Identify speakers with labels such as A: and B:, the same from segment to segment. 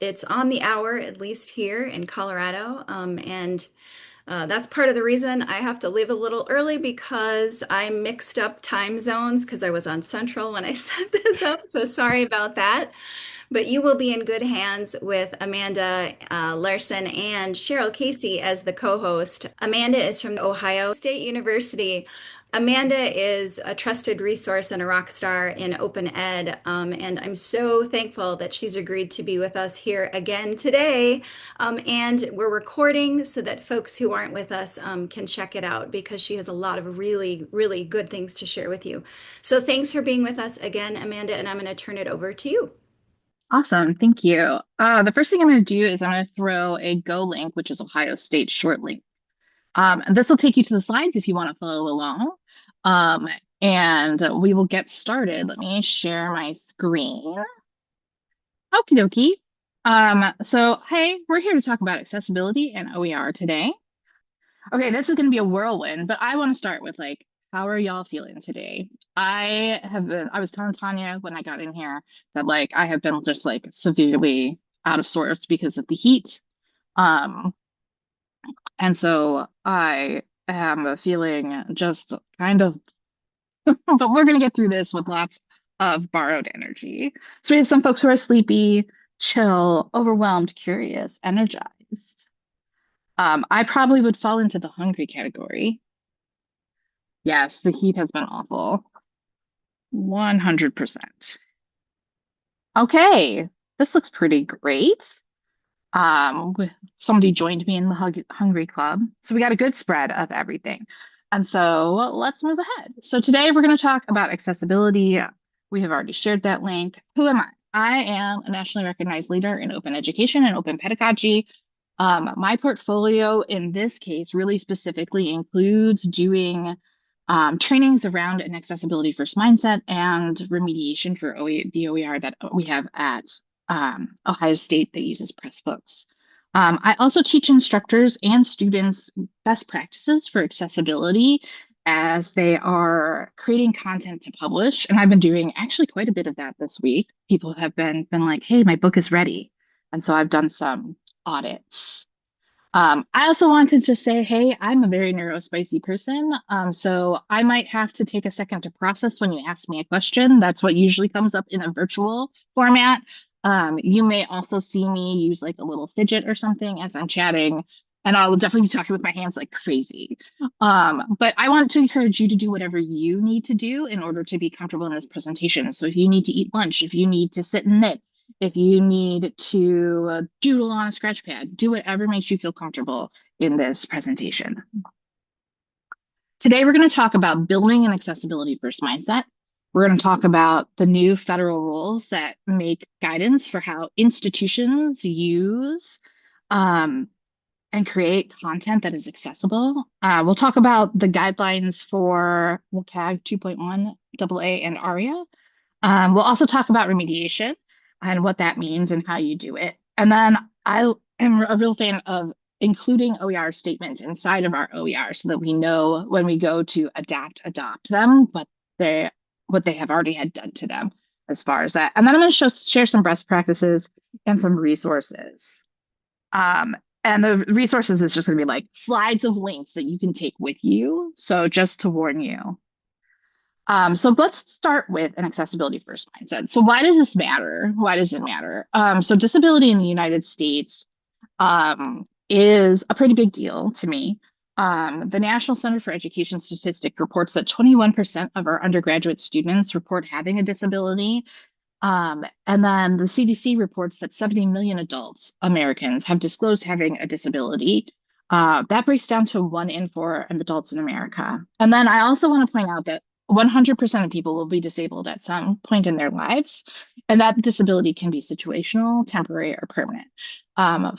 A: It's on the hour, at least here in Colorado. And that's part of the reason I have to leave a little early because I mixed up time zones because I was on Central when I set this up. So sorry about that. But you will be in good hands with Amanda Larson and Cheryl Casey as the co-host. Amanda is from Ohio State University. Amanda is a trusted resource and a rock star in open ed, and I'm so thankful that she's agreed to be with us here again today. And we're recording so that folks who aren't with us can check it out because she has a lot of really, really good things to share with you. So thanks for being with us again, Amanda, and I'm going to turn it over to you.
B: Awesome. Thank you. The first thing I'm going to do is I'm going to throw a Go link, which is Ohio State short link. And this will take you to the slides if you want to follow along. Um, and we will get started. Let me share my screen. Okie dokie. So, hey, we're here to talk about accessibility and OER today. Okay, this is going to be a whirlwind, but I want to start with how are y'all feeling today? I was telling Tanya when I got in here that I have been just severely out of sorts because of the heat. Um, and so I am feeling just kind of, but we're going to get through this with lots of borrowed energy. So we have some folks who are sleepy, chill, overwhelmed, curious, energized. I probably would fall into the hungry category. Yes, the heat has been awful. 100%. Okay, this looks pretty great. Somebody joined me in the Hungry Club. So we got a good spread of everything. And so let's move ahead. So today we're going to talk about accessibility. We have already shared that link. Who am I? I am a nationally recognized leader in open education and open pedagogy. My portfolio in this case really specifically includes doing trainings around an accessibility first mindset and remediation for the OER that we have at Ohio State that uses Pressbooks. I also teach instructors and students best practices for accessibility as they are creating content to publish. And I've been doing actually quite a bit of that this week. People have been like, hey, my book is ready. And so I've done some audits. I also wanted to say, hey, I'm a very neurospicy person. So I might have to take a second to process when you ask me a question. That's what usually comes up in a virtual format. You may also see me use a little fidget or something as I'm chatting, and I will definitely be talking with my hands like crazy. But I want to encourage you to do whatever you need to do in order to be comfortable in this presentation. So if you need to eat lunch, if you need to sit and knit, if you need to doodle on a scratch pad, do whatever makes you feel comfortable in this presentation. Today, we're going to talk about building an accessibility first mindset. We're going to talk about the new federal rules that make guidance for how institutions use and create content that is accessible. We'll talk about the guidelines for WCAG 2.1, AA, and ARIA. We'll also talk about remediation and what that means and how you do it. And then I am a real fan of including OER statements inside of our OER so that we know when we go to adopt them, what they have already had done to them as far as that. And then I'm going to share some best practices and some resources. And the resources is just going to be slides of links that you can take with you. So just to warn you. So let's start with an accessibility first mindset. So why does this matter? Why does it matter? So disability in the United States is a pretty big deal to me. The National Center for Education Statistics reports that 21% of our undergraduate students report having a disability. And then the CDC reports that 70 million adults, Americans, have disclosed having a disability. That breaks down to 1 in 4 adults in America. And then I also want to point out that 100% of people will be disabled at some point in their lives, and that disability can be situational, temporary, or permanent.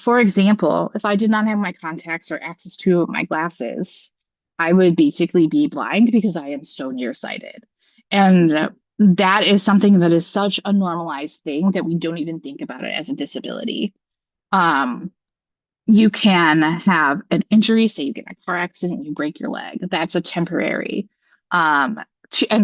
B: For example, if I did not have my contacts or access to my glasses, I would basically be blind because I am so nearsighted. And that is something that is such a normalized thing that we don't even think about it as a disability. Um, you can have an injury, say you get in a car accident, you break your leg. That's a temporary, and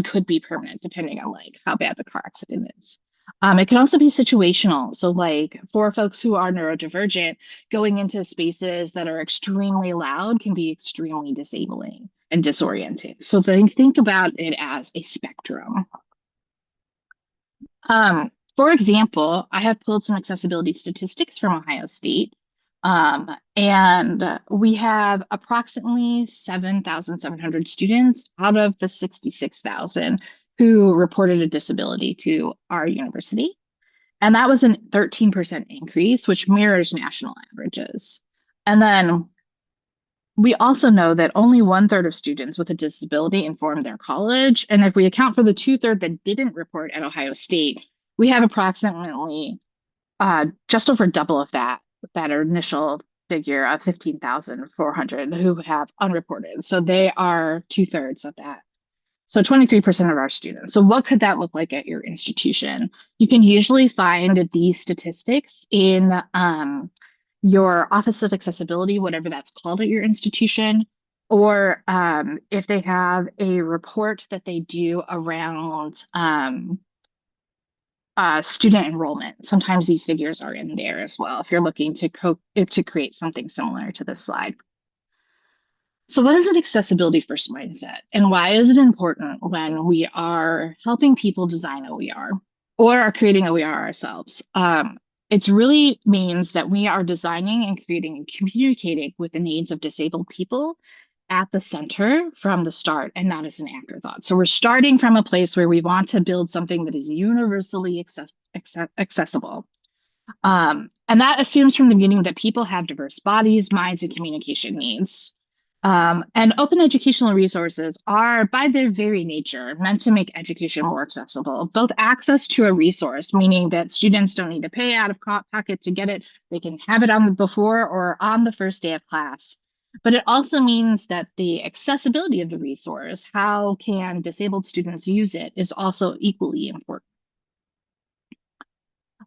B: could be permanent depending on how bad the car accident is. It can also be situational. So, like for folks who are neurodivergent, going into spaces that are extremely loud can be extremely disabling and disorienting. So, think about it as a spectrum. For example, I have pulled some accessibility statistics from Ohio State, and we have approximately 7,700 students out of the 66,000 who reported a disability to our university. And that was a 13% increase, which mirrors national averages. And then we also know that only one third of students with a disability inform their college. And if we account for the two-thirds that didn't report at Ohio State, we have approximately just over double of that initial figure of 15,400 who have unreported. So they are two-thirds of that. So 23% of our students. So what could that look like at your institution? You can usually find these statistics in your Office of Accessibility, whatever that's called at your institution, or if they have a report that they do around student enrollment. Sometimes these figures are in there as well if you're looking to create something similar to this slide. So, what is an accessibility first mindset, and why is it important when we are helping people design OER or are creating OER ourselves? It really means that we are designing and creating and communicating with the needs of disabled people at the center from the start and not as an afterthought. So, we're starting from a place where we want to build something that is universally accessible. And that assumes from the beginning that people have diverse bodies, minds, and communication needs. And open educational resources are, by their very nature, meant to make education more accessible. Both access to a resource, meaning that students don't need to pay out of pocket to get it, they can have it on the before or on the first day of class. But it also means that the accessibility of the resource, how can disabled students use it, is also equally important.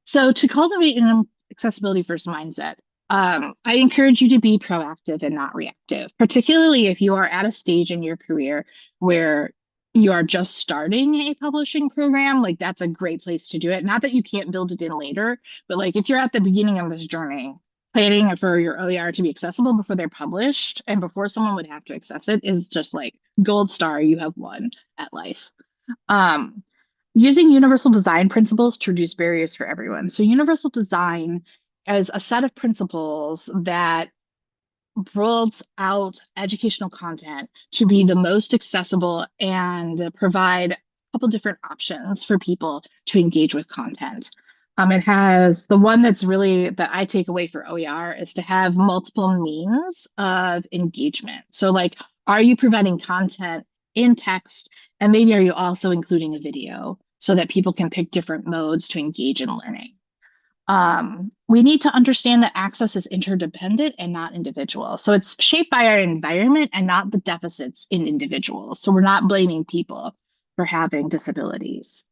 B: So to cultivate an accessibility first mindset, I encourage you to be proactive and not reactive, particularly if you are at a stage in your career where you are just starting a publishing program. Like that's a great place to do it. Not that you can't build it in later, but like if you're at the beginning of this journey, planning for your OER to be accessible before they're published and before someone would have to access it is just like gold star, you have won at life. Um, Using universal design principles to reduce barriers for everyone. So, universal design is a set of principles that rolls out educational content to be the most accessible and provide a couple different options for people to engage with content. It has the one that's really that I take away for OER is to have multiple means of engagement. So, like, are you providing content in text, and maybe are you also including a video so that people can pick different modes to engage in learning? We need to understand that access is interdependent and not individual. So it's shaped by our environment and not the deficits in individuals. So we're not blaming people for having disabilities.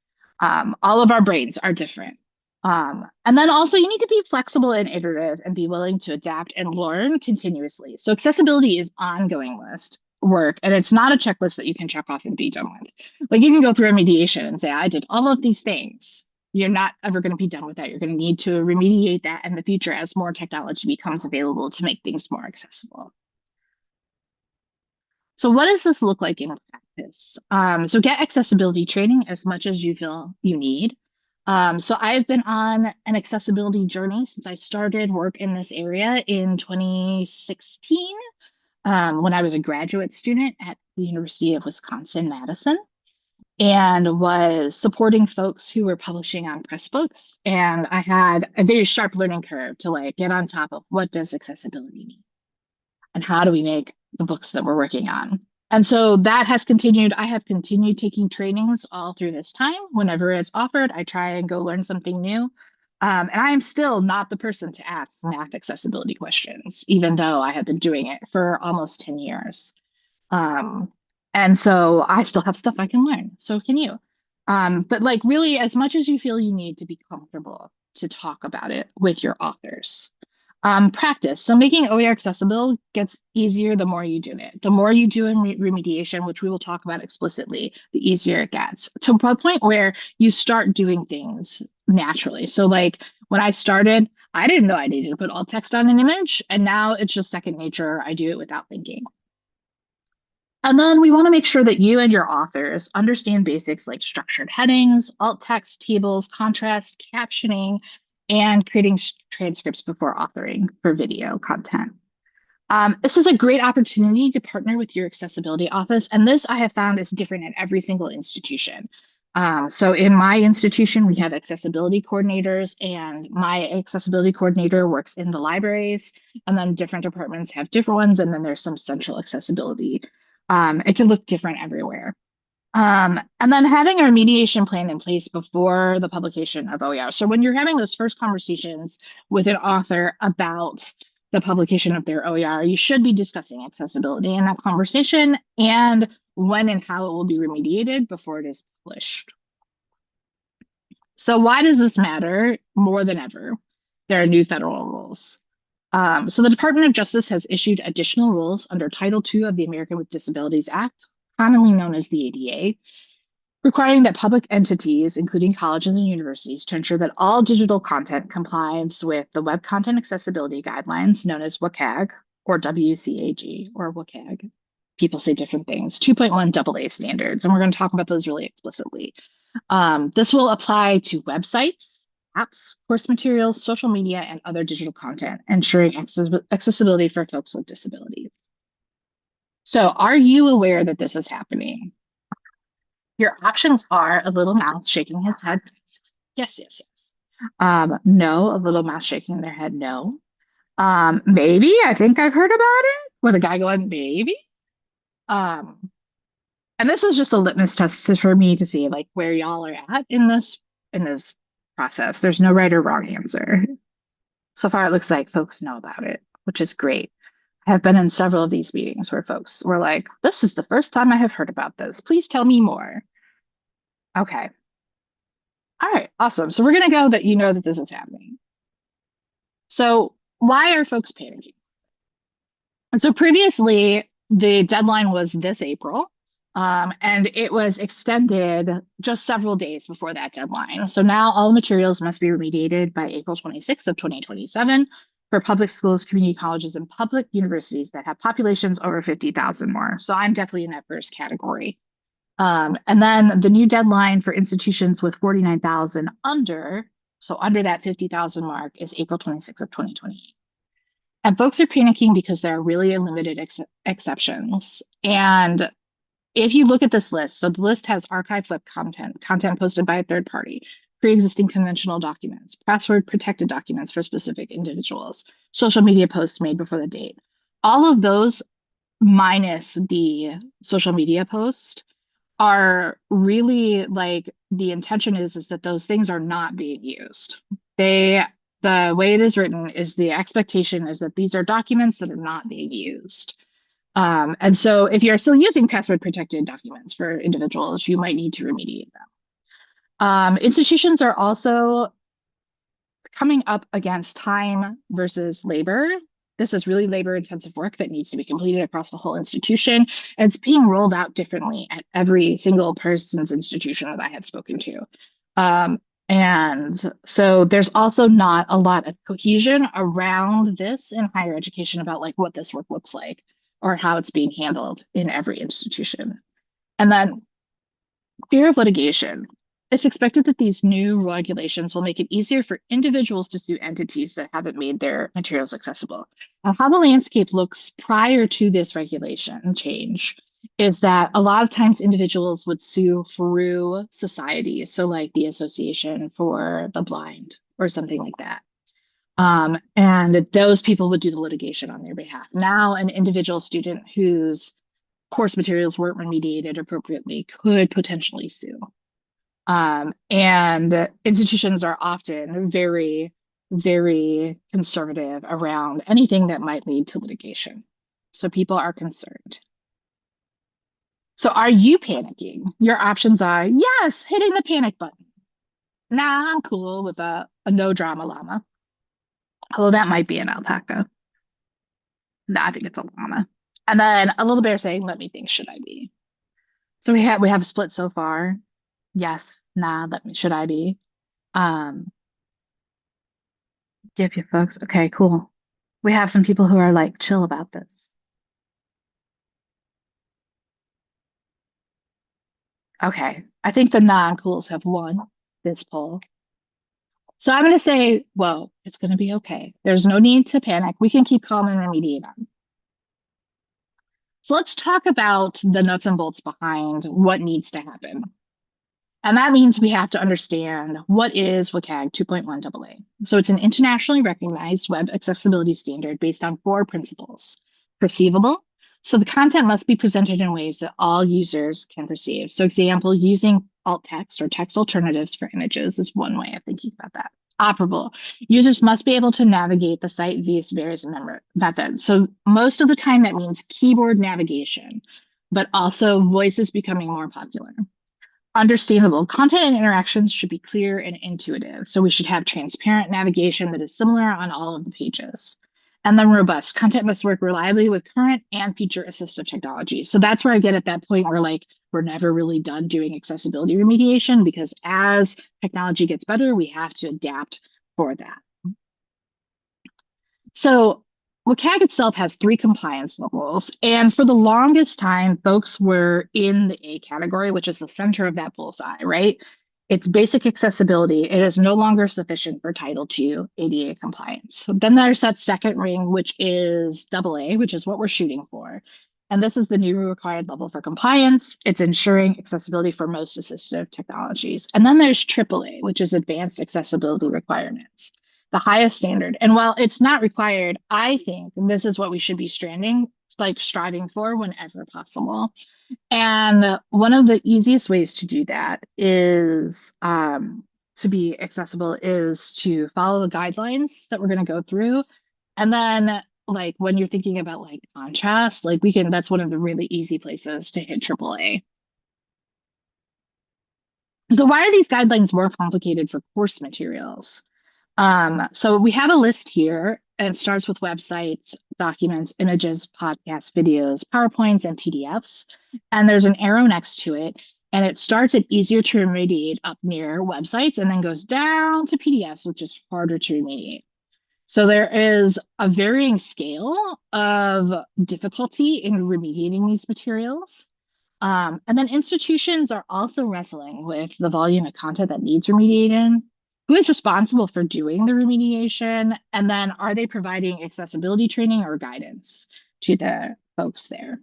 B: All of our brains are different. And then also, you need to be flexible and iterative and be willing to adapt and learn continuously. So accessibility is ongoing list work, and it's not a checklist that you can check off and be done with. Like you can go through remediation and say, I did all of these things. You're not ever going to be done with that. You're going to need to remediate that in the future as more technology becomes available to make things more accessible. So what does this look like in practice? So get accessibility training as much as you feel you need. So I've been on an accessibility journey since I started work in this area in 2016, when I was a graduate student at the University of Wisconsin-Madison and was supporting folks who were publishing on Pressbooks. And I had a very sharp learning curve to like get on top of what does accessibility mean and how do we make the books that we're working on. And so that has continued. I have continued taking trainings all through this time. Whenever it's offered, I try and go learn something new. And I am still not the person to ask math accessibility questions, even though I have been doing it for almost 10 years. Um, and so I still have stuff I can learn. So can you. But like really, as much as you feel you need to be comfortable to talk about it with your authors. Practice. So making OER accessible gets easier the more you do it. The more you do in remediation, which we will talk about explicitly, the easier it gets to the point where you start doing things naturally. So like when I started, I didn't know I needed to put alt text on an image, and now it's just second nature. I do it without thinking. And then we want to make sure that you and your authors understand basics like structured headings, alt text, tables, contrast, captioning, and creating transcripts before authoring for video content. This is a great opportunity to partner with your accessibility office, and this I have found is different at every single institution. So in my institution, we have accessibility coordinators, and my accessibility coordinator works in the libraries, and then different departments have different ones, and then there's some central accessibility. It can look different everywhere. And then having a remediation plan in place before the publication of OER. So when you're having those first conversations with an author about the publication of their OER, you should be discussing accessibility in that conversation and when and how it will be remediated before it is published. So why does this matter more than ever? There are new federal rules. So the Department of Justice has issued additional rules under Title II of the American with Disabilities Act, commonly known as the ADA, requiring that public entities, including colleges and universities, to ensure that all digital content complies with the Web Content Accessibility Guidelines, known as WCAG or WCAG or WCAG. People say different things, 2.1 AA standards, and we're going to talk about those really explicitly. This will apply to websites, apps, course materials, social media, and other digital content, ensuring accessibility for folks with disabilities. So, are you aware that this is happening? Your options are a little mouse shaking his head. Yes, yes, yes. No, a little mouse shaking their head. No. Maybe. I think I've heard about it. With a guy going, maybe. Um, and this is just a litmus test for me to see like where y'all are at in this process. There's no right or wrong answer. So far, it looks like folks know about it, which is great. I have been in several of these meetings where folks were like, "This is the first time I have heard about this. Please tell me more." Okay. All right, awesome. So we're going to go that you know that this is happening. So why are folks panicking? And so previously, the deadline was this April, and it was extended just several days before that deadline. So now all materials must be remediated by April 26th of 2027 for public schools, community colleges, and public universities that have populations over 50,000 more. So I'm definitely in that first category. And then the new deadline for institutions with 49,000 under, so under that 50,000 mark, is April 26th of 2028. And folks are panicking because there are really limited exceptions. And if you look at this list, so the list has archive web content, content posted by a third party, pre-existing conventional documents, password protected documents for specific individuals, social media posts made before the date. All of those minus the social media post are really like the intention is that those things are not being used. The way it is written is the expectation is that these are documents that are not being used. And so if you're still using password protected documents for individuals, you might need to remediate them. Institutions are also coming up against time versus labor. This is really labor intensive work that needs to be completed across the whole institution. And it's being rolled out differently at every single person's institution that I have spoken to. And so there's also not a lot of cohesion around this in higher education about like what this work looks like or how it's being handled in every institution. And then fear of litigation. It's expected that these new regulations will make it easier for individuals to sue entities that haven't made their materials accessible. And how the landscape looks prior to this regulation change is that a lot of times individuals would sue through societies, so like the Association for the Blind or something like that. And those people would do the litigation on their behalf. Now, an individual student whose course materials weren't remediated appropriately could potentially sue. And institutions are often very, very conservative around anything that might lead to litigation. So people are concerned. So are you panicking? Your options are yes, hitting the panic button. Nah, I'm cool with a no drama llama. Although that might be an alpaca. No, I think it's a llama. And then a little bear saying, "Let me think, should I be?" So we have a split so far. Yes, nah, should I be? Um, give you folks. Okay, cool. We have some people who are like chill about this. Okay. I think the non-cools have won this poll. So I'm going to say, whoa, it's going to be okay. There's no need to panic. We can keep calm and remediate on. So let's talk about the nuts and bolts behind what needs to happen. And that means we have to understand what is WCAG 2.1 AA. So it's an internationally recognized web accessibility standard based on four principles. Perceivable. So the content must be presented in ways that all users can perceive. So example, using alt text or text alternatives for images is one way of thinking about that. Operable. Users must be able to navigate the site via various methods. So most of the time that means keyboard navigation, but also voice is becoming more popular. Understandable. Content and interactions should be clear and intuitive. So we should have transparent navigation that is similar on all of the pages. And then robust. Content must work reliably with current and future assistive technology. So that's where I get at that point where like we're never really done doing accessibility remediation because as technology gets better, we have to adapt for that. So WCAG itself has three compliance levels. And for the longest time, folks were in the A category, which is the center of that bullseye, right? It's basic accessibility. It is no longer sufficient for Title II ADA compliance. So then there's that second ring, which is AA, which is what we're shooting for. And this is the new required level for compliance. It's ensuring accessibility for most assistive technologies. And then there's AAA, which is advanced accessibility requirements, the highest standard. And while it's not required, I think this is what we should be striving for whenever possible. And one of the easiest ways to do that is to be accessible is to follow the guidelines that we're going to go through. And then like when you're thinking about like contrast, like that's one of the really easy places to hit AAA. So why are these guidelines more complicated for course materials? So we have a list here, and it starts with websites, documents, images, podcasts, videos, PowerPoints, and PDFs. And there's an arrow next to it, and it starts at easier to remediate up near websites and then goes down to PDFs, which is harder to remediate. So there is a varying scale of difficulty in remediating these materials. And then institutions are also wrestling with the volume of content that needs remediating. Who is responsible for doing the remediation? And then are they providing accessibility training or guidance to the folks there?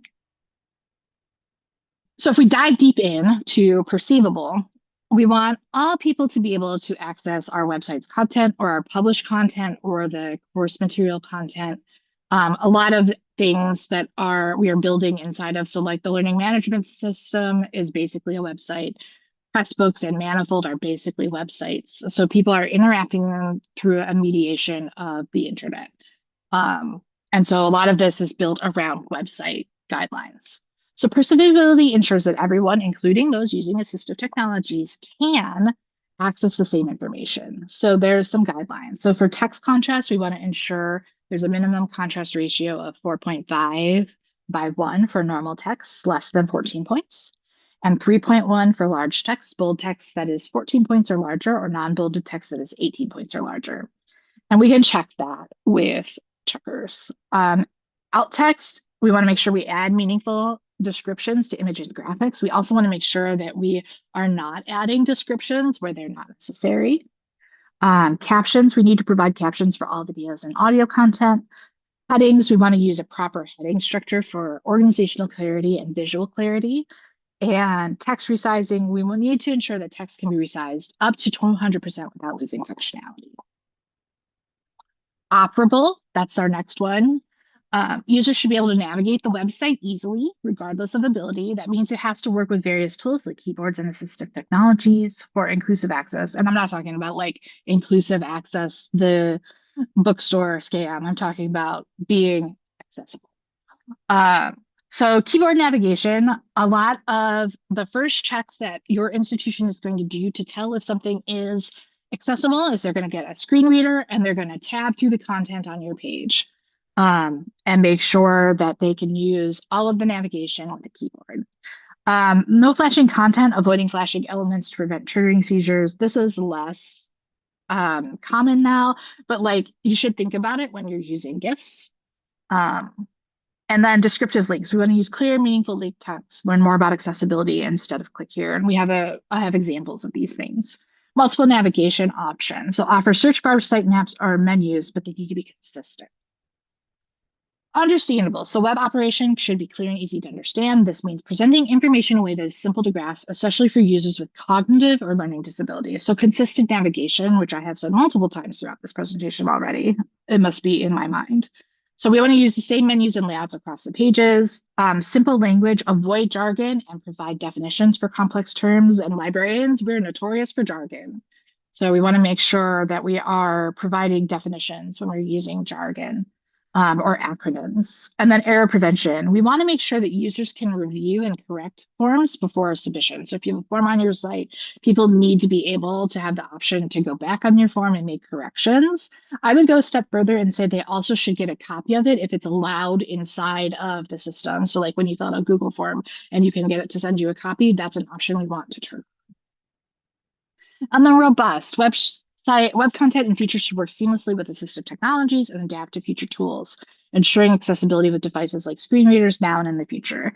B: So if we dive deep in to perceivable, we want all people to be able to access our website's content or our published content or the course material content. A lot of things that we are building inside of, so like the learning management system is basically a website. Pressbooks and Manifold are basically websites. So people are interacting through a mediation of the internet. Um, and so a lot of this is built around website guidelines. So perceivability ensures that everyone, including those using assistive technologies, can access the same information. So there's some guidelines. So for text contrast, we want to ensure there's a minimum contrast ratio of 4.5 by 1 for normal text, less than 14 points, and 3.1 for large text, bold text that is 14 points or larger, or non-bolded text that is 18 points or larger. And we can check that with checkers. Alt text, we want to make sure we add meaningful descriptions to images and graphics. We also want to make sure that we are not adding descriptions where they're not necessary. Captions, we need to provide captions for all videos and audio content. Headings, we want to use a proper heading structure for organizational clarity and visual clarity. And text resizing, we will need to ensure that text can be resized up to 200% without losing functionality. Operable, that's our next one. Users should be able to navigate the website easily, regardless of ability. That means it has to work with various tools like keyboards and assistive technologies for inclusive access. And I'm not talking about like inclusive access, the bookstore scam. I'm talking about being accessible. So keyboard navigation, a lot of the first checks that your institution is going to do to tell if something is accessible is they're going to get a screen reader and they're going to tab through the content on your page, and make sure that they can use all of the navigation with the keyboard. No flashing content, avoiding flashing elements to prevent triggering seizures. This is less common now, but like you should think about it when you're using GIFs. Um, and then descriptive links. We want to use clear, meaningful link text, learn more about accessibility instead of click here. And I have examples of these things. Multiple navigation options. So offer search bar, sitemaps, or menus, but they need to be consistent. Understandable. So web operation should be clear and easy to understand. This means presenting information in a way that is simple to grasp, especially for users with cognitive or learning disabilities. So consistent navigation, which I have said multiple times throughout this presentation already, it must be in my mind. So we want to use the same menus and layouts across the pages. Simple language, avoid jargon, and provide definitions for complex terms. And librarians, we're notorious for jargon. So we want to make sure that we are providing definitions when we're using jargon, or acronyms. And then error prevention. We want to make sure that users can review and correct forms before submission. So if you have a form on your site, people need to be able to have the option to go back on your form and make corrections. I would go a step further and say they also should get a copy of it if it's allowed inside of the system. So like when you fill out a Google form and you can get it to send you a copy, that's an option we want to turn. And then robust. Web content and features should work seamlessly with assistive technologies and adapt to future tools, ensuring accessibility with devices like screen readers now and in the future.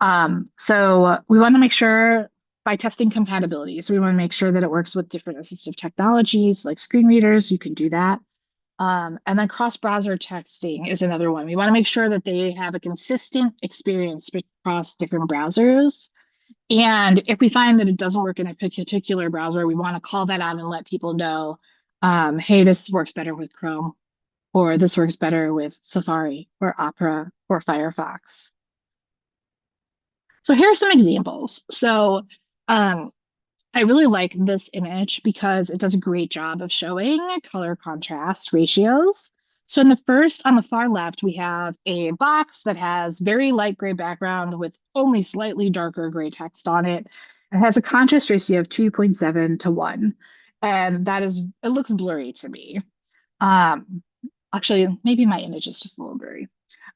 B: So we want to make sure by testing compatibility. So we want to make sure that it works with different assistive technologies like screen readers. You can do that. And then cross-browser texting is another one. We want to make sure that they have a consistent experience across different browsers. And if we find that it doesn't work in a particular browser, we want to call that out and let people know, hey, this works better with Chrome, or this works better with Safari or Opera or Firefox. So here are some examples. So I really like this image because it does a great job of showing color contrast ratios. So in the first, on the far left, we have a box that has very light gray background with only slightly darker gray text on it. It has a contrast ratio of 2.7 to 1. And it looks blurry to me. Um, Actually, maybe my image is just a little blurry.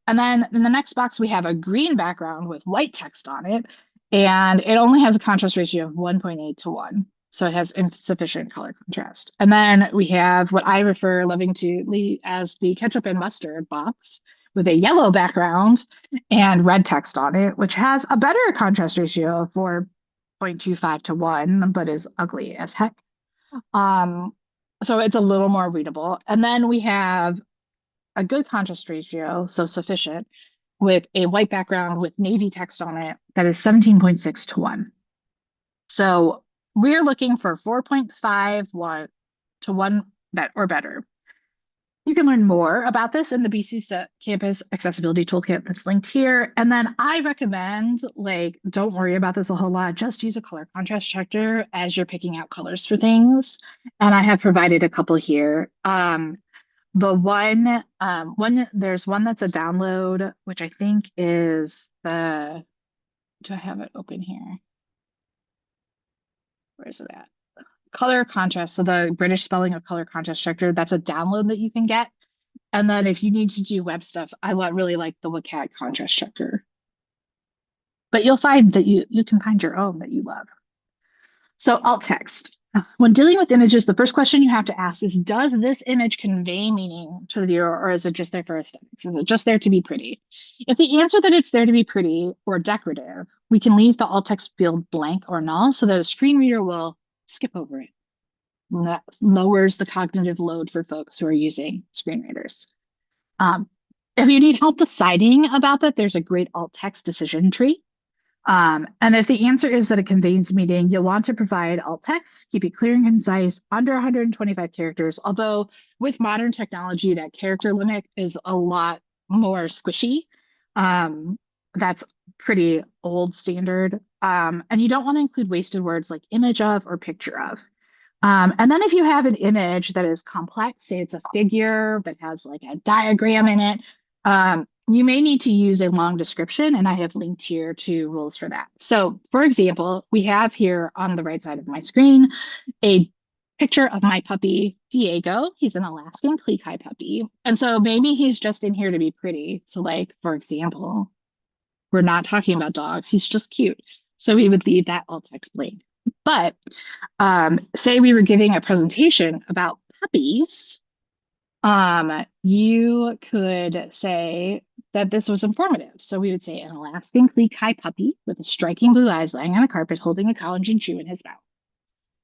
B: And then in the next box, we have a green background with white text on it, and it only has a contrast ratio of 1.8 to 1. So it has insufficient color contrast. And then we have what I refer loving to as the ketchup and mustard box with a yellow background and red text on it, which has a better contrast ratio of 4.25 to 1, but is ugly as heck. Um, so it's a little more readable. And then we have a good contrast ratio, so sufficient, with a white background with navy text on it that is 17.6 to 1. So we're looking for 4.51 to 1 or better. You can learn more about this in the BC Campus Accessibility Toolkit that's linked here. And then I recommend, like, don't worry about this a whole lot. Just use a color contrast checker as you're picking out colors for things. And I have provided a couple here. There's one that's a download, which I think is do I have it open here? Where is it at? Color contrast. So the British spelling of color contrast checker, that's a download that you can get. And then if you need to do web stuff, really like the WCAG contrast checker. But you'll find that you can find your own that you love. So alt text. When dealing with images, the first question you have to ask is, does this image convey meaning to the viewer, or is it just there for aesthetics? Is it just there to be pretty? If the answer that it's there to be pretty or decorative, we can leave the alt text field blank or null so that a screen reader will skip over it. And that lowers the cognitive load for folks who are using screen readers. If you need help deciding about that, there's a great alt text decision tree. And if the answer is that it conveys meaning, you'll want to provide alt text, keep it clear and concise, under 125 characters. Although with modern technology, that character limit is a lot more squishy. That's pretty old standard. And you don't want to include wasted words like image of or picture of. And then if you have an image that is complex, say it's a figure that has like a diagram in it, you may need to use a long description, and I have linked here to rules for that. So for example, we have here on the right side of my screen a picture of my puppy, Diego. He's an Alaskan Klee Kai puppy. And so maybe he's just in here to be pretty. So, like, for example, we're not talking about dogs. He's just cute. So we would leave that alt text blank. But say we were giving a presentation about puppies, you could say that this was informative. So we would say an Alaskan Klee Kai puppy with striking blue eyes lying on a carpet holding a collagen chew in his mouth.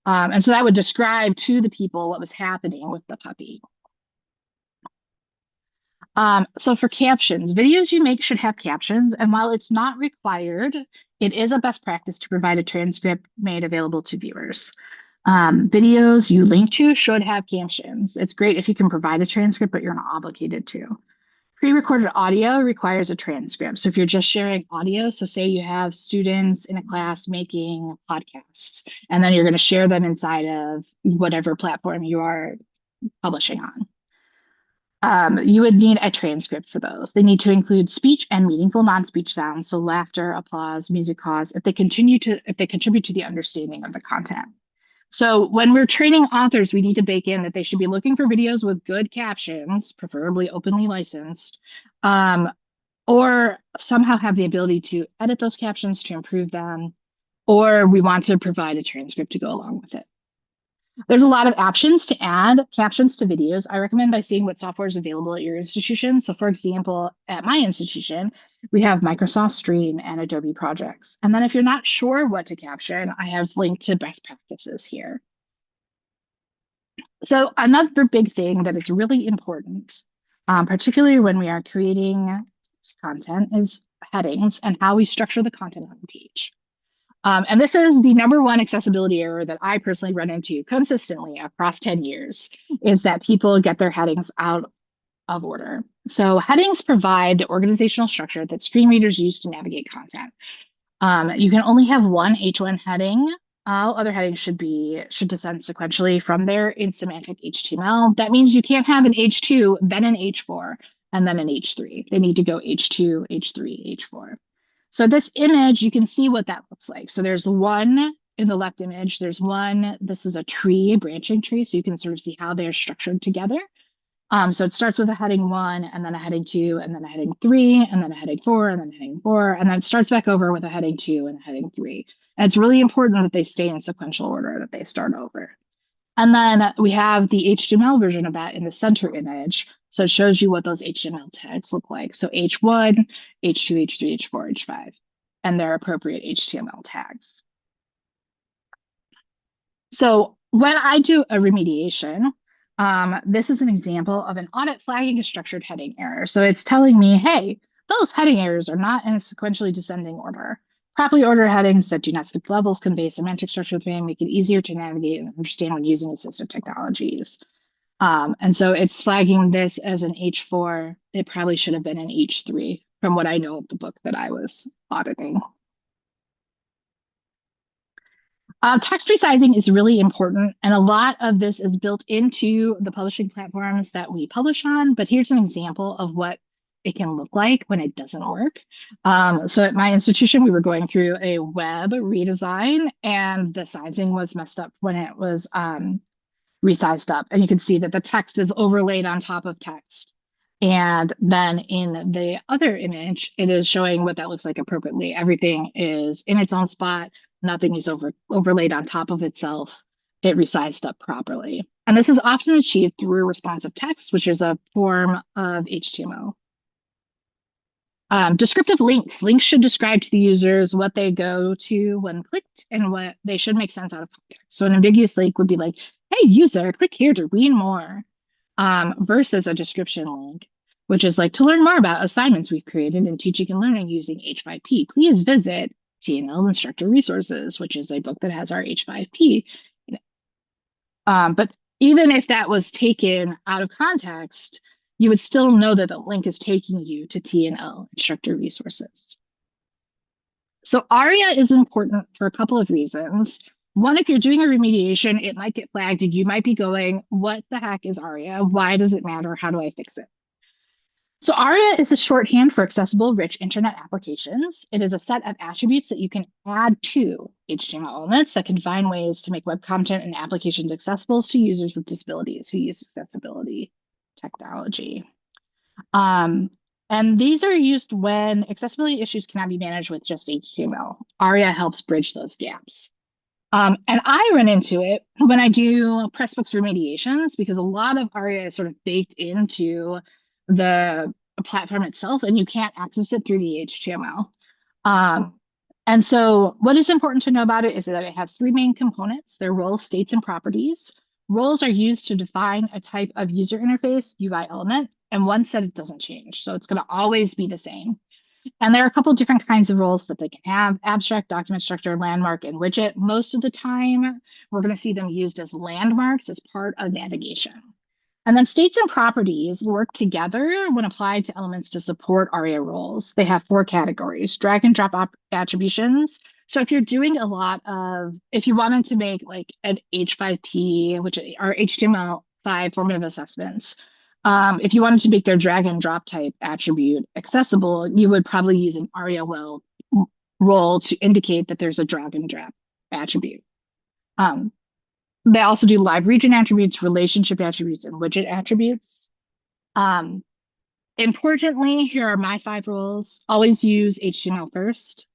B: And so that would describe to the people what was happening with the puppy. So for captions, videos you make should have captions, and while it's not required, it is a best practice to provide a transcript made available to viewers. Videos you link to should have captions. It's great if you can provide a transcript, but you're not obligated to. Pre-recorded audio requires a transcript. So if you're just sharing audio, so say you have students in a class making podcasts, and then you're going to share them inside of whatever platform you are publishing on. You would need a transcript for those. They need to include speech and meaningful non-speech sounds, so laughter, applause, music pause, if they contribute to the understanding of the content. So when we're training authors, we need to bake in that they should be looking for videos with good captions, preferably openly licensed, or somehow have the ability to edit those captions to improve them, or we want to provide a transcript to go along with it. There's a lot of options to add captions to videos. I recommend by seeing what software is available at your institution. So for example, at my institution, we have Microsoft Stream and Adobe Projects. And then if you're not sure what to caption, I have linked to best practices here. So another big thing that is really important, particularly when we are creating content, is headings and how we structure the content on the page. And this is the number one accessibility error that I personally run into consistently across 10 years, is that people get their headings out of order. So headings provide the organizational structure that screen readers use to navigate content. You can only have one H1 heading. All other headings should descend sequentially from there in semantic HTML. That means you can't have an H2, then an H4, and then an H3. They need to go H2, H3, H4. So this image, you can see what that looks like. So there's one in the left image. There's one, this is a tree, a branching tree. So you can sort of see how they're structured together. So it starts with a heading 1, and then a heading 2, and then a heading 3, and then a heading 4, and then a heading 4, and then it starts back over with a heading 2 and a heading 3. And it's really important that they stay in sequential order, that they start over. And then we have the HTML version of that in the center image. So it shows you what those HTML tags look like. So H1, H2, H3, H4, H5, and their appropriate HTML tags. So when I do a remediation, this is an example of an audit flagging a structured heading error. So it's telling me, hey, those heading errors are not in a sequentially descending order. Properly ordered headings that do not skip levels convey semantic structure and make it easier to navigate and understand when using assistive technologies. And so it's flagging this as an H4. It probably should have been an H3 from what I know of the book that I was auditing. Text resizing is really important, and a lot of this is built into the publishing platforms that we publish on, but here's an example of what it can look like when it doesn't work. So at my institution, we were going through a web redesign, and the sizing was messed up when it was resized up. And you can see that the text is overlaid on top of text. And then in the other image, it is showing what that looks like appropriately. Everything is in its own spot. Nothing is overlaid on top of itself. It resized up properly. And this is often achieved through responsive text, which is a form of HTML. Descriptive links. Links should describe to the users what they go to when clicked and what they should make sense out of context. So an ambiguous link would be like, hey, user, click here to read more, versus a description link, which is like, to learn more about assignments we've created in teaching and learning using H5P, please visit TNL Instructor Resources, which is a book that has our H5P. But even if that was taken out of context, you would still know that the link is taking you to TNL Instructor Resources. So ARIA is important for a couple of reasons. One, if you're doing a remediation, it might get flagged and you might be going, what the heck is ARIA? Why does it matter? How do I fix it? So ARIA is a shorthand for accessible rich internet applications. It is a set of attributes that you can add to HTML elements that can find ways to make web content and applications accessible to users with disabilities who use accessibility technology. Um, and these are used when accessibility issues cannot be managed with just HTML. ARIA helps bridge those gaps. And I run into it when I do Pressbooks remediations because a lot of ARIA is sort of baked into the platform itself, and you can't access it through the HTML. Um, and so, what is important to know about it is that it has three main components: their roles, states, and properties. Roles are used to define a type of user interface UI element, and one set it doesn't change. So, it's going to always be the same. And there are a couple different kinds of roles that they can have: abstract, document structure, landmark, and widget. Most of the time, we're going to see them used as landmarks as part of navigation. And then states and properties work together when applied to elements to support ARIA roles. They have four categories: drag and drop attributions. So if you're doing a lot of, if you wanted to make like an H5P, which are HTML5 formative assessments, if you wanted to make their drag and drop type attribute accessible, you would probably use an ARIA well role to indicate that there's a drag and drop attribute. Um, they also do live region attributes, relationship attributes, and widget attributes. Um, Importantly, here are my five rules. Always use HTML first.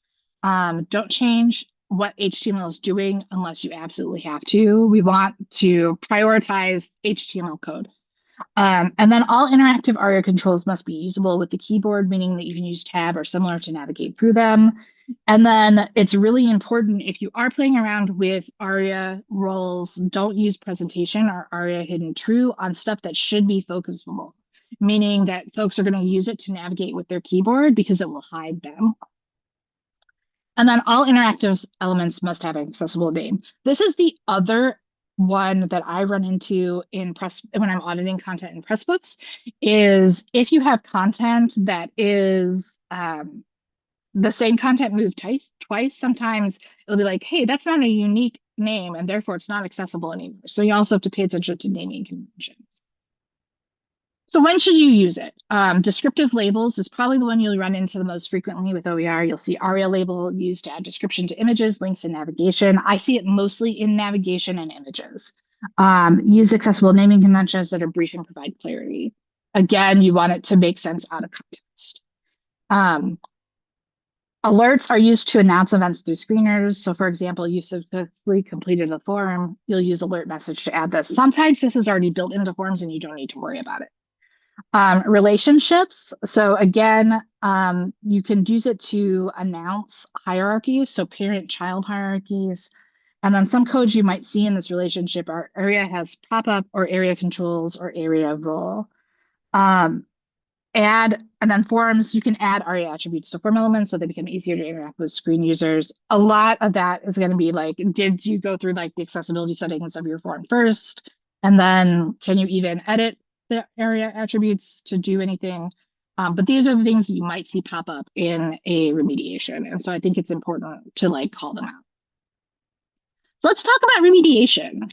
B: Don't change what HTML is doing unless you absolutely have to. We want to prioritize HTML code. And then all interactive ARIA controls must be usable with the keyboard, meaning that you can use tab or similar to navigate through them. And then it's really important if you are playing around with ARIA roles, don't use presentation or ARIA hidden true on stuff that should be focusable, meaning that folks are going to use it to navigate with their keyboard because it will hide them. And then all interactive elements must have an accessible name. This is the other one that I run into in press when I'm auditing content in Pressbooks is if you have content that is the same content moved twice, sometimes it'll be like, hey, that's not a unique name, and therefore it's not accessible anymore. So you also have to pay attention to naming conventions. So when should you use it? Descriptive labels is probably the one you'll run into the most frequently with OER. You'll see ARIA label used to add description to images, links, and navigation. I see it mostly in navigation and images. Use accessible naming conventions that are brief and provide clarity. Again, you want it to make sense out of context. Um, Alerts are used to announce events through screeners. So for example, you successfully completed a form, you'll use alert message to add this. Sometimes this is already built into forms and you don't need to worry about it. Relationships. So again, you can use it to announce hierarchies, so parent-child hierarchies. And then some codes you might see in this relationship are area has pop-up or area controls or area role. Um, and then forms, you can add ARIA attributes to form elements so they become easier to interact with screen users. A lot of that is going to be like, did you go through like the accessibility settings of your form first? And then can you even edit the ARIA attributes to do anything? But these are the things that you might see pop up in a remediation. And so I think it's important to like call them out. So let's talk about remediation.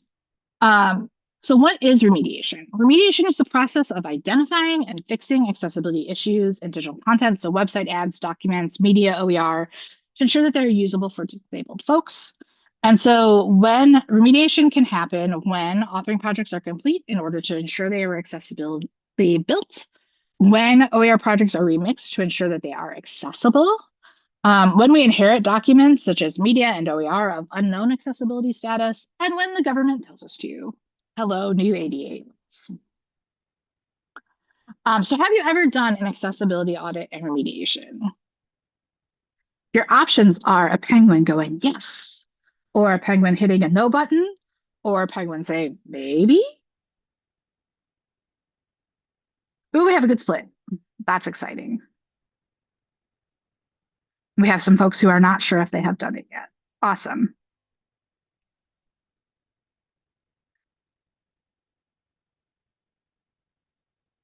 B: Um, so what is remediation? Remediation is the process of identifying and fixing accessibility issues in digital content, so website ads, documents, media, OER, to ensure that they're usable for disabled folks. And so when remediation can happen when authoring projects are complete in order to ensure they are accessibly built, when OER projects are remixed to ensure that they are accessible, when we inherit documents such as media and OER of unknown accessibility status, and when the government tells us to. Hello, new ADA. So have you ever done an accessibility audit and remediation? Your options are a penguin going yes, or a penguin hitting a no button, or a penguin saying maybe. Ooh, we have a good split. That's exciting. We have some folks who are not sure if they have done it yet. Awesome.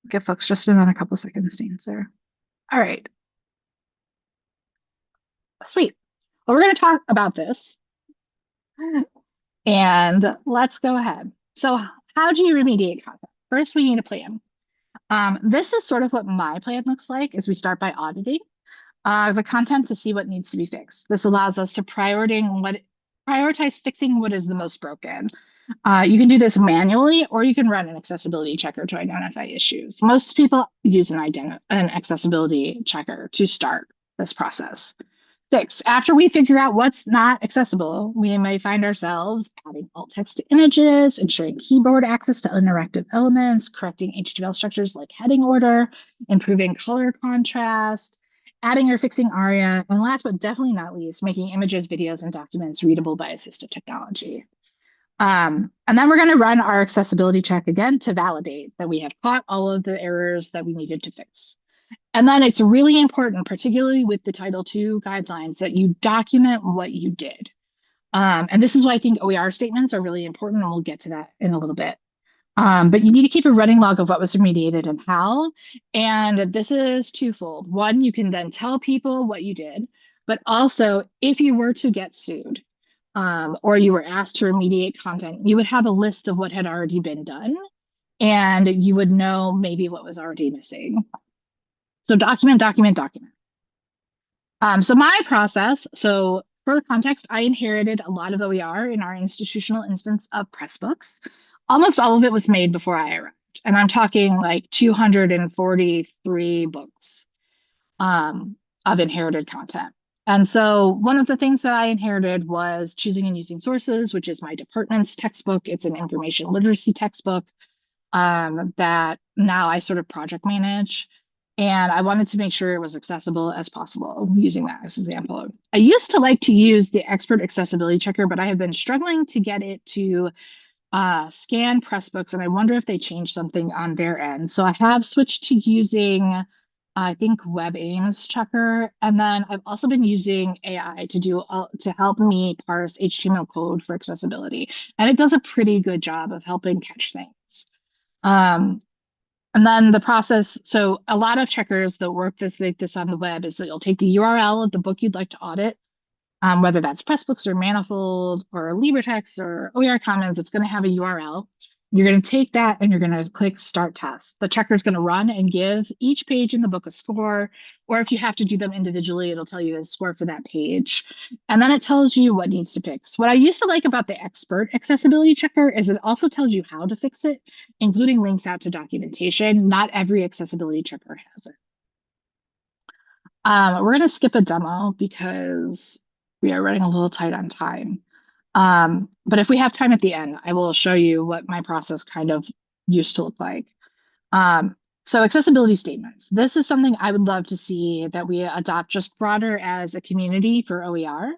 B: Give folks just another couple seconds to answer. All right, sweet. Well, we're going to talk about this and let's go ahead. So how do you remediate content? First, we need a plan. This is sort of what my plan looks like is we start by auditing the content to see what needs to be fixed. This allows us to prioritize fixing what is the most broken. You can do this manually, or you can run an accessibility checker to identify issues. Most people use an accessibility checker to start this process. Six, after we figure out what's not accessible, we may find ourselves adding alt text to images, ensuring keyboard access to interactive elements, correcting HTML structures like heading order, improving color contrast, adding or fixing ARIA, and last but definitely not least, making images, videos, and documents readable by assistive technology. And then we're going to run our accessibility check again to validate that we have caught all of the errors that we needed to fix. And then it's really important, particularly with the Title II guidelines, that you document what you did. And this is why I think OER statements are really important, and we'll get to that in a little bit. But you need to keep a running log of what was remediated and how. And this is twofold. One, you can then tell people what you did, but also if you were to get sued, or you were asked to remediate content, you would have a list of what had already been done, and you would know maybe what was already missing. So document, document, document. So my process, so for the context, I inherited a lot of OER in our institutional instance of Pressbooks. Almost all of it was made before I arrived. And I'm talking like 243 books of inherited content. And so one of the things that I inherited was choosing and using sources, which is my department's textbook. It's an information literacy textbook that now I sort of project manage. And I wanted to make sure it was accessible as possible using that as an example. I used to like to use the expert accessibility checker, but I have been struggling to get it to scan Pressbooks, and I wonder if they changed something on their end. So I have switched to using, I think, WebAIM's checker, and then I've also been using AI to help me parse HTML code for accessibility, and it does a pretty good job of helping catch things. Um, and then the process, so a lot of checkers that work like this on the web is that you'll take the URL of the book you'd like to audit, whether that's Pressbooks or Manifold or LibreText or OER Commons, it's going to have a URL. You're going to take that and you're going to click Start Test. The checker is going to run and give each page in the book a score, or if you have to do them individually, it'll tell you the score for that page. And then it tells you what needs to fix. What I used to like about the Expert Accessibility Checker is it also tells you how to fix it, including links out to documentation. Not every accessibility checker has it. We're going to skip a demo because we are running a little tight on time. But if we have time at the end, I will show you what my process kind of used to look like. So accessibility statements. This is something I would love to see that we adopt just broader as a community for OER.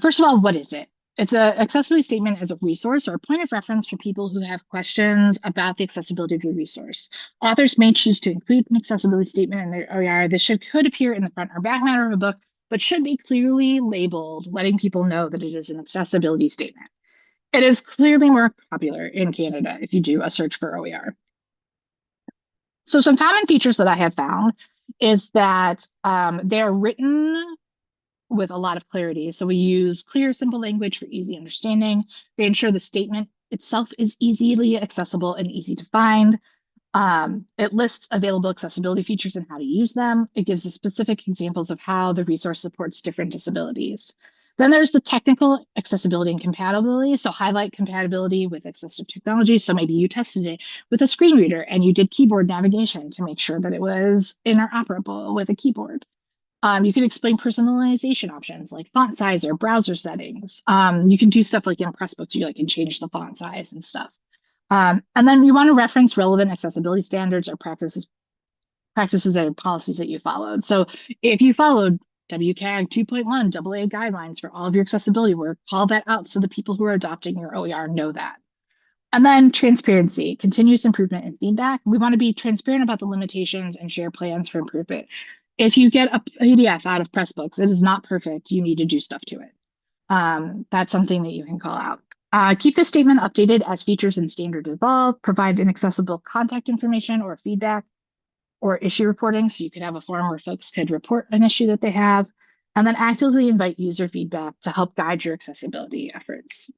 B: First of all, what is it? It's an accessibility statement as a resource or a point of reference for people who have questions about the accessibility of your resource. Authors may choose to include an accessibility statement in their OER. This could appear in the front or back matter of a book, but should be clearly labeled, letting people know that it is an accessibility statement. It is clearly more popular in Canada if you do a search for OER. So some common features that I have found is that they are written with a lot of clarity. So we use clear, simple language for easy understanding. They ensure the statement itself is easily accessible and easy to find. It lists available accessibility features and how to use them. It gives the specific examples of how the resource supports different disabilities. Then there's the technical accessibility and compatibility. So highlight compatibility with assistive technology. So maybe you tested it with a screen reader and you did keyboard navigation to make sure that it was interoperable with a keyboard. You can explain personalization options like font size or browser settings. You can do stuff like in Pressbooks, you can change the font size and stuff. And then you want to reference relevant accessibility standards or practices and policies that you followed. So if you followed WCAG 2.1 AA guidelines for all of your accessibility work, call that out so the people who are adopting your OER know that. And then transparency, continuous improvement and feedback. We want to be transparent about the limitations and share plans for improvement. If you get a PDF out of Pressbooks, it is not perfect. You need to do stuff to it. That's something that you can call out. Keep the statement updated as features and standards evolve. Provide an accessible contact information or feedback or issue reporting. So you could have a forum where folks could report an issue that they have. And then actively invite user feedback to help guide your accessibility efforts.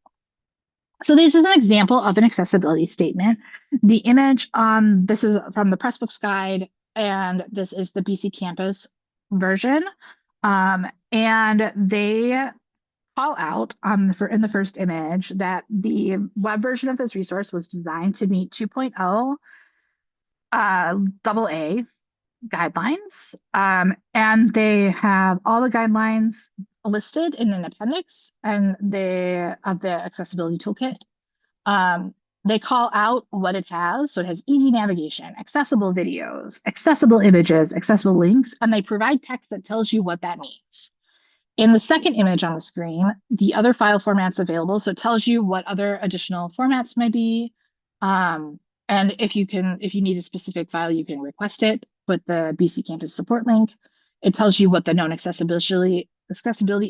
B: So this is an example of an accessibility statement. The image on this is from the Pressbooks Guide, and this is the BC Campus version. And they call out in the first image that the web version of this resource was designed to meet 2.0 double A guidelines. And they have all the guidelines listed in an appendix and they of the accessibility toolkit. Um, they call out what it has. So it has easy navigation, accessible videos, accessible images, accessible links, and they provide text that tells you what that means. In the second image on the screen, the other file formats available. So it tells you what other additional formats may be. Um, and if you need a specific file, you can request it with the BC Campus support link. It tells you what the known accessibility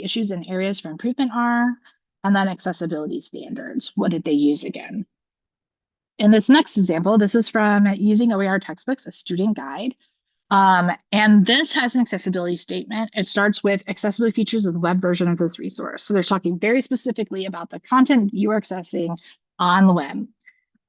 B: issues and areas for improvement are, and then accessibility standards. What did they use again? In this next example, this is from Using OER Textbooks, a student guide. And this has an accessibility statement. It starts with accessibility features of the web version of this resource. So they're talking very specifically about the content you are accessing on the web.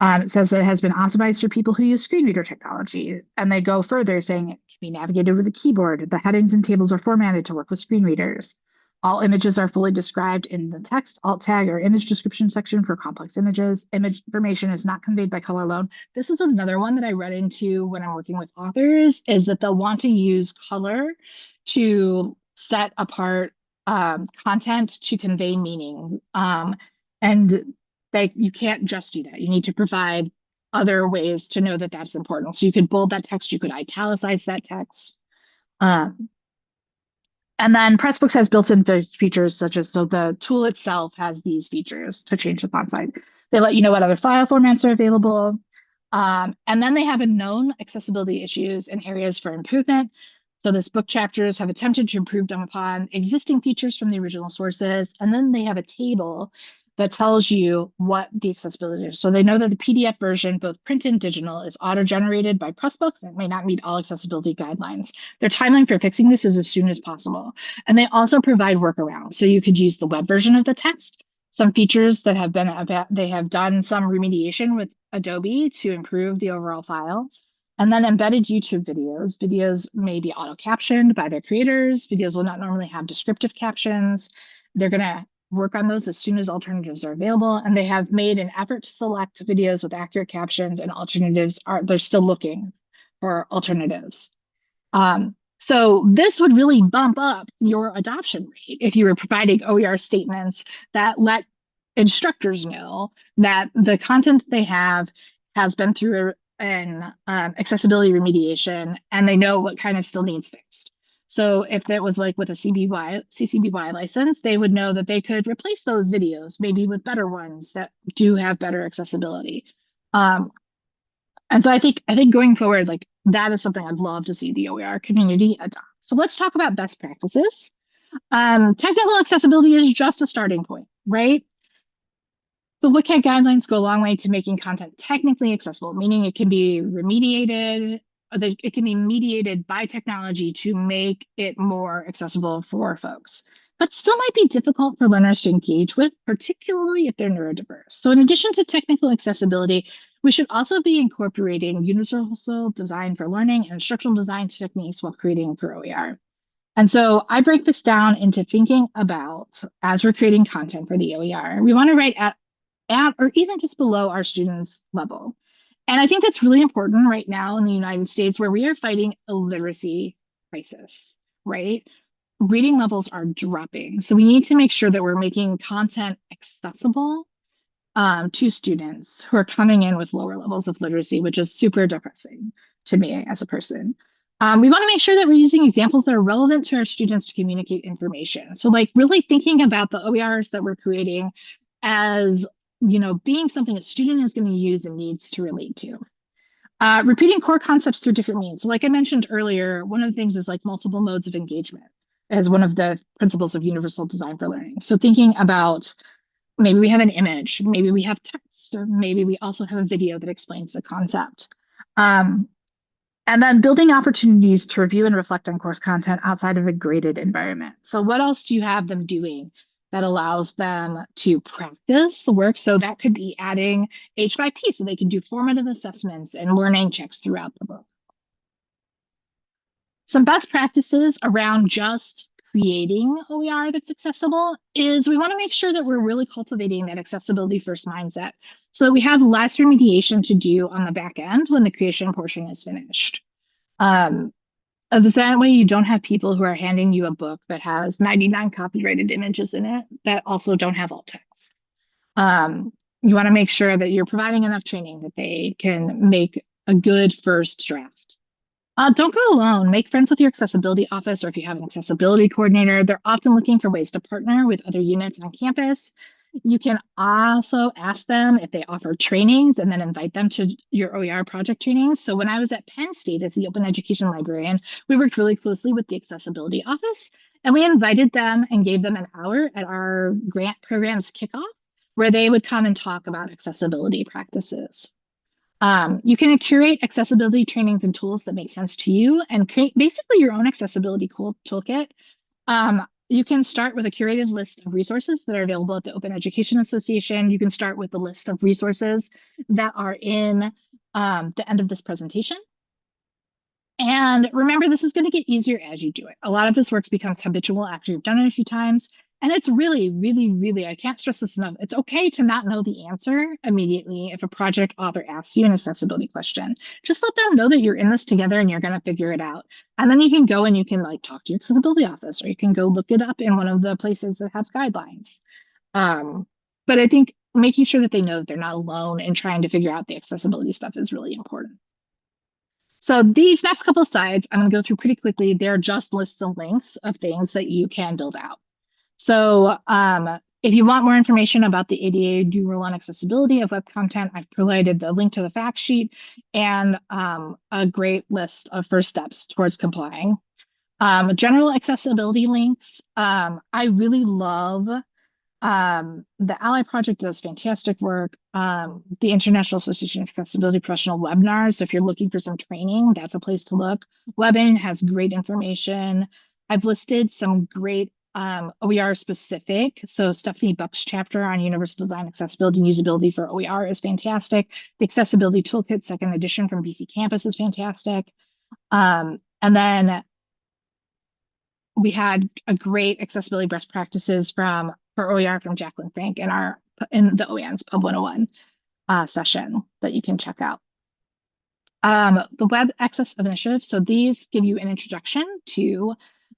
B: It says that it has been optimized for people who use screen reader technology. And they go further saying it can be navigated with a keyboard. The headings and tables are formatted to work with screen readers. All images are fully described in the text, alt tag, or image description section for complex images. Image information is not conveyed by color alone. This is another one that I read into when I'm working with authors, is that they'll want to use color to set apart content to convey meaning. And you can't just do that. You need to provide other ways to know that that's important. So you could bold that text, you could italicize that text. Um, and then Pressbooks has built-in features such as, so the tool itself has these features to change the font size. They let you know what other file formats are available. And then they have a known accessibility issues and areas for improvement. So this book chapters have attempted to improve upon existing features from the original sources. And then they have a table that tells you what the accessibility is. So they know that the PDF version, both print and digital, is auto-generated by Pressbooks and may not meet all accessibility guidelines. Their timeline for fixing this is as soon as possible. And they also provide workarounds. So you could use the web version of the text, some features that have been, they have done some remediation with Adobe to improve the overall file. And then embedded YouTube videos. Videos may be auto-captioned by their creators. Videos will not normally have descriptive captions. They're going to work on those as soon as alternatives are available. And they have made an effort to select videos with accurate captions, and alternatives are, they're still looking for alternatives. So this would really bump up your adoption rate if you were providing OER statements that let instructors know that the content they have has been through an accessibility remediation and they know what kind of still needs fixed. So if it was like with a CCBY license, they would know that they could replace those videos maybe with better ones that do have better accessibility. Um, and so I think going forward, like that is something I'd love to see the OER community adopt. So let's talk about best practices. Technical accessibility is just a starting point, right? The WCAG guidelines go a long way to making content technically accessible, meaning it can be remediated, or that it can be mediated by technology to make it more accessible for folks, but still might be difficult for learners to engage with, particularly if they're neurodiverse. So in addition to technical accessibility, we should also be incorporating universal design for learning and instructional design techniques while creating for OER. And so I break this down into thinking about, as we're creating content for the OER, we want to write at or even just below our students' level. And I think that's really important right now in the United States where we are fighting a literacy crisis, right? Reading levels are dropping. So we need to make sure that we're making content accessible to students who are coming in with lower levels of literacy, which is super depressing to me as a person. We want to make sure that we're using examples that are relevant to our students to communicate information. So like really thinking about the OERs that we're creating as, being something a student is going to use and needs to relate to. Repeating core concepts through different means. So like I mentioned earlier, one of the things is like multiple modes of engagement as one of the principles of universal design for learning. So thinking about maybe we have an image, maybe we have text, or maybe we also have a video that explains the concept. Um, and then building opportunities to review and reflect on course content outside of a graded environment. So what else do you have them doing that allows them to practice the work. So that could be adding H5P so they can do formative assessments and learning checks throughout the book. Some best practices around just creating OER that's accessible is we want to make sure that we're really cultivating that accessibility first mindset so that we have less remediation to do on the back end when the creation portion is finished. Um, that way you don't have people who are handing you a book that has 99 copyrighted images in it that also don't have alt text. You want to make sure that you're providing enough training that they can make a good first draft. Don't go alone. Make friends with your accessibility office, or if you have an accessibility coordinator, they're often looking for ways to partner with other units on campus. You can also ask them if they offer trainings and then invite them to your OER project trainings. So when I was at Penn State as the open education librarian, we worked really closely with the accessibility office and we invited them and gave them an hour at our grant program's kickoff where they would come and talk about accessibility practices. You can curate accessibility trainings and tools that make sense to you and create basically your own accessibility toolkit. You can start with a curated list of resources that are available at the Open Education Association. You can start with the list of resources that are in the end of this presentation. And remember, this is going to get easier as you do it. A lot of this work becomes habitual after you've done it a few times. And it's really, really, really, I can't stress this enough. It's okay to not know the answer immediately if a project author asks you an accessibility question. Just let them know that you're in this together and you're going to figure it out. And then you can go and you can like talk to your accessibility office, or you can go look it up in one of the places that have guidelines. But I think making sure that they know that they're not alone in trying to figure out the accessibility stuff is really important. So these next couple slides, I'm going to go through pretty quickly. They're just lists of links of things that you can build out. So if you want more information about the ADA new rule on accessibility of web content, I've provided the link to the fact sheet and a great list of first steps towards complying. General accessibility links. I really love the Ally Project does fantastic work. The International Association of Accessibility Professional webinars. So if you're looking for some training, that's a place to look. Webin has great information. I've listed some great OER specific. So Stephanie Buck's chapter on universal design, accessibility, and usability for OER is fantastic. The Accessibility Toolkit second edition from BC Campus is fantastic. And then we had a great accessibility best practices for OER from Jacqueline Frank in the OEN's Pub 101 session that you can check out. The Web Access Initiative. So these give you an introduction to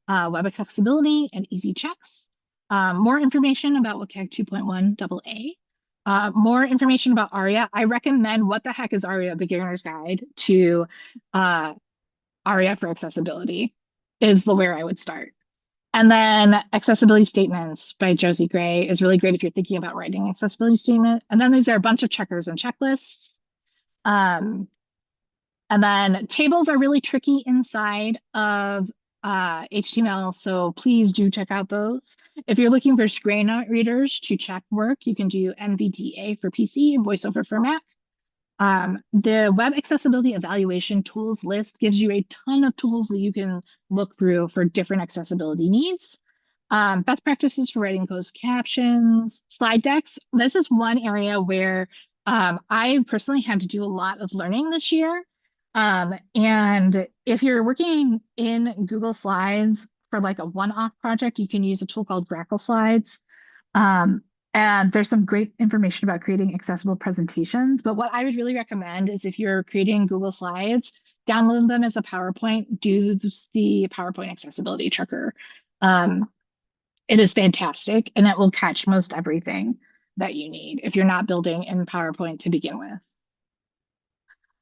B: web accessibility and easy checks. More information about WCAG 2.1 AA. More information about ARIA. I recommend What the Heck is ARIA? Beginner's Guide to ARIA for Accessibility is where I would start. And then Accessibility Statements by Josie Gray is really great if you're thinking about writing an accessibility statement. And then these are a bunch of checkers and checklists. And then tables are really tricky inside of HTML, so please do check out those. If you're looking for screen readers to check work, you can do NVDA for PC and VoiceOver for Mac. The Web Accessibility Evaluation Tools list gives you a ton of tools that you can look through for different accessibility needs. Best practices for writing closed captions, slide decks. This is one area where I personally had to do a lot of learning this year. And if you're working in Google Slides for like a one-off project, you can use a tool called Grackle Slides. And there's some great information about creating accessible presentations. But what I would really recommend is if you're creating Google Slides, download them as a PowerPoint, do the PowerPoint accessibility checker. It is fantastic, and it will catch most everything that you need if you're not building in PowerPoint to begin with.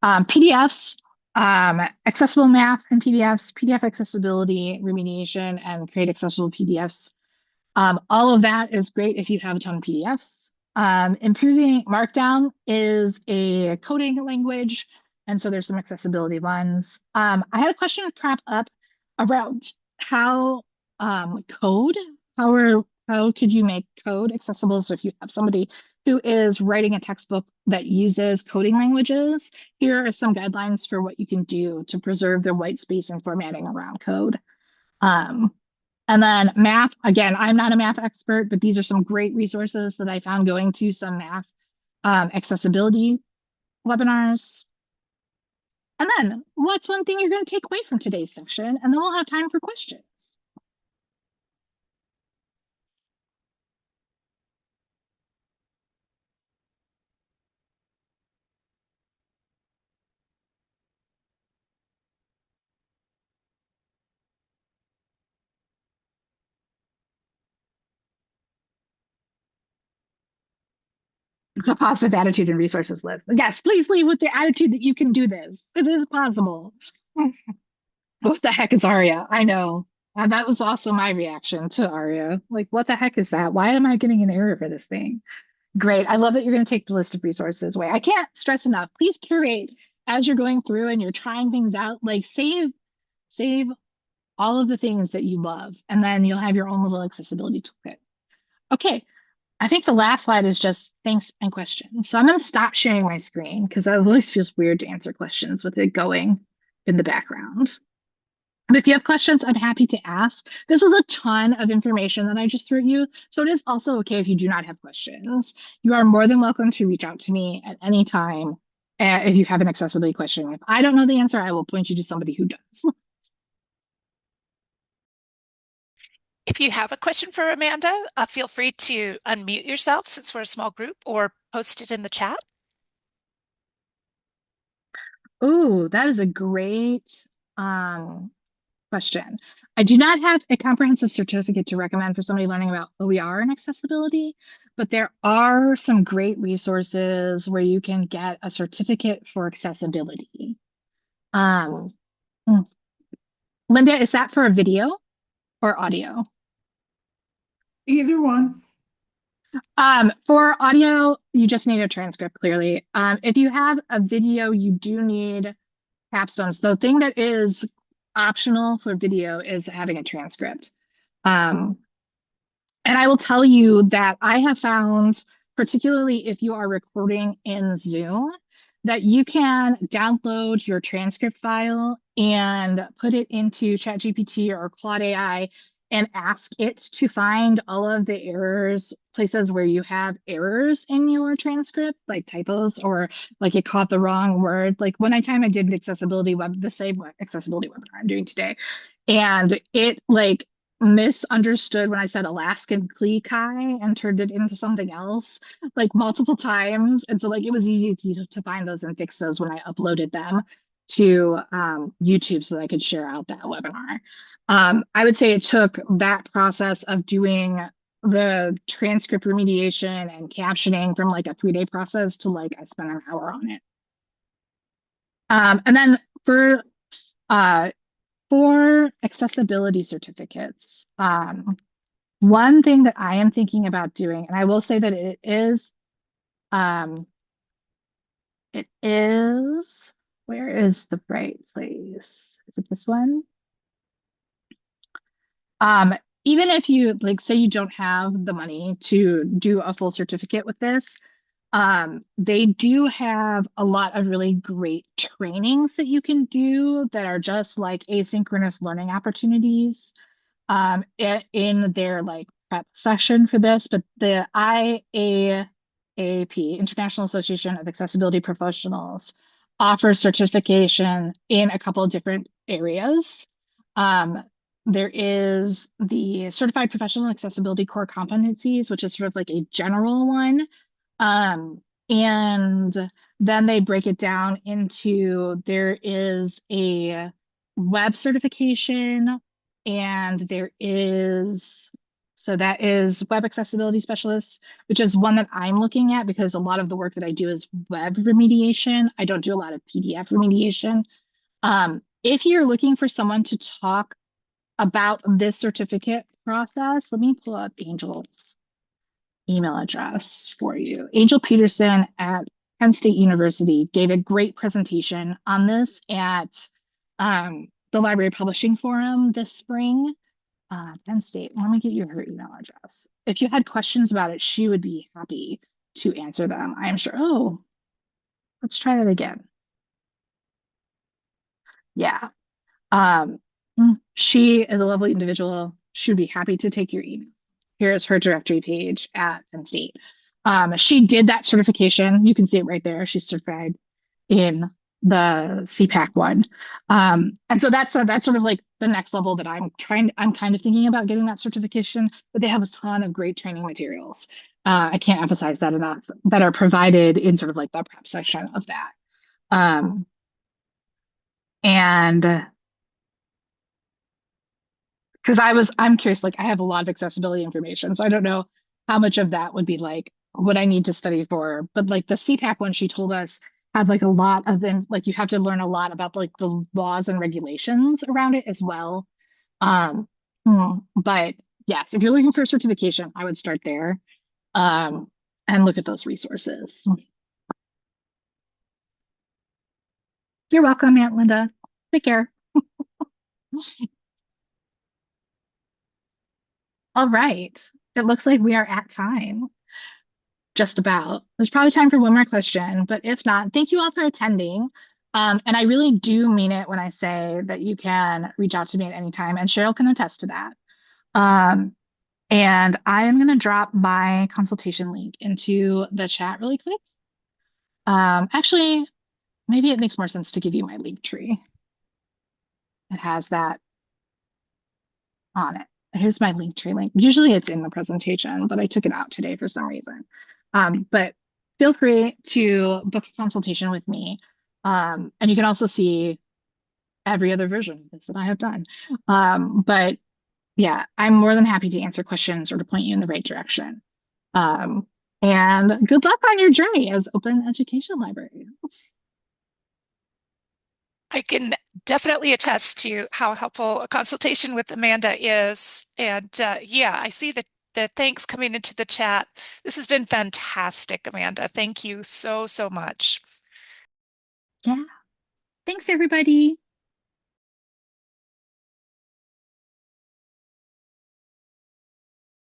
B: PDFs, accessible math and PDFs, PDF accessibility, remediation, and create accessible PDFs. All of that is great if you have a ton of PDFs. Improving Markdown is a coding language, and so there's some accessibility ones. I had a question crop up around how how could you make code accessible? So if you have somebody who is writing a textbook that uses coding languages, here are some guidelines for what you can do to preserve the white space and formatting around code. And then math, again, I'm not a math expert, but these are some great resources that I found going to some math accessibility webinars. And then what's one thing you're going to take away from today's session? And then we'll have time for questions. A positive attitude and resources list. Yes, please leave with the attitude that you can do this. It is possible. What the heck is Aria? I know. And that was also my reaction to Aria. Like, what the heck is that? Why am I getting an error for this thing? Great. I love that you're going to take the list of resources away. I can't stress enough. Please curate as you're going through and you're trying things out. Like save all of the things that you love, and then you'll have your own little accessibility toolkit. Okay. I think the last slide is just thanks and questions. So I'm going to stop sharing my screen because it always feels weird to answer questions with it going in the background. But if you have questions, I'm happy to ask. This was a ton of information that I just threw at you. So it is also okay if you do not have questions. You are more than welcome to reach out to me at any time if you have an accessibility question. If I don't know the answer, I will point you to somebody who does.
C: If you have a question for Amanda, feel free to unmute yourself since we're a small group or post it in the chat.
B: Oh, that is a great um, question. I do not have a comprehensive certificate to recommend for somebody learning about OER and accessibility, but there are some great resources where you can get a certificate for accessibility. Um, hmm. Linda, is that for a video or audio?
D: Either one.
B: For audio, you just need a transcript, clearly. If you have a video, you do need capstones. The thing that is optional for video is having a transcript. Um, And I will tell you that I have found, particularly if you are recording in Zoom, that you can download your transcript file and put it into ChatGPT or Claude AI and ask it to find all of the errors, places where you have errors in your transcript, like typos or like it caught the wrong word. Like one time I did an the same accessibility webinar I'm doing today, and it like misunderstood when I said Alaskan Klee Kai and turned it into something else like multiple times. And so like it was easy to find those and fix those when I uploaded them to YouTube so that I could share out that webinar. I would say it took that process of doing the transcript remediation and captioning from like a 3-day process to like I spent an hour on it. And then uh, for accessibility certificates, one thing that I am thinking about doing, and I will say that it is, where is the right place? Is it this one? Um, Even if you like say you don't have the money to do a full certificate with this, they do have a lot of really great trainings that you can do that are just like asynchronous learning opportunities in their like prep session for this, but the IAAP, International Association of Accessibility Professionals, offers certification in a couple of different areas. Um, there is the Certified Professional Accessibility Core Competencies, which is sort of like a general one. And then they break it down into there is a web certification, and there is, so that is web accessibility specialist, which is one that I'm looking at because a lot of the work that I do is web remediation. I don't do a lot of PDF remediation. If you're looking for someone to talk about this certificate process, let me pull up Angel's email address for you. Angel Peterson at Penn State University gave a great presentation on this at the Library Publishing Forum this spring. Penn State, let me get you her email address. If you had questions about it, she would be happy to answer them, I'm sure. Oh, let's try that again. Yeah. Um, she is a lovely individual. she would be happy to take your email. Here's her directory page at Penn State. She did that certification. You can see it right there. She's certified in the CPAC one. And so that's sort of like the next level that I'm kind of thinking about getting that certification, but they have a ton of great training materials. I can't emphasize that enough, that are provided in sort of like the prep section of that. And because I'm curious, like I have a lot of accessibility information, so I don't know how much of that would be like what I need to study for. But like the CPAC one, she told us had like a lot of them, like you have to learn a lot about like the laws and regulations around it as well. Um, but yes, if you're looking for a certification, I would start there, um, and look at those resources. You're welcome, Aunt Linda. Take care. All right. It looks like we are at time. Just about. There's probably time for one more question, but if not, thank you all for attending. And I really do mean it when I say that you can reach out to me at any time, and Cheryl can attest to that. Um, and I am going to drop my consultation link into the chat really quick. Actually, maybe it makes more sense to give you my link tree. It has that on it. Here's my link tree link. Usually it's in the presentation, but I took it out today for some reason. But feel free to book a consultation with me. And you can also see every other version of this that I have done. But yeah, I'm more than happy to answer questions or to point you in the right direction. And good luck on your journey as open education librarians.
C: I can definitely attest to how helpful a consultation with Amanda is. And yeah, I see the thanks coming into the chat. This has been fantastic, Amanda. Thank you so, so much.
B: Yeah. Thanks, everybody.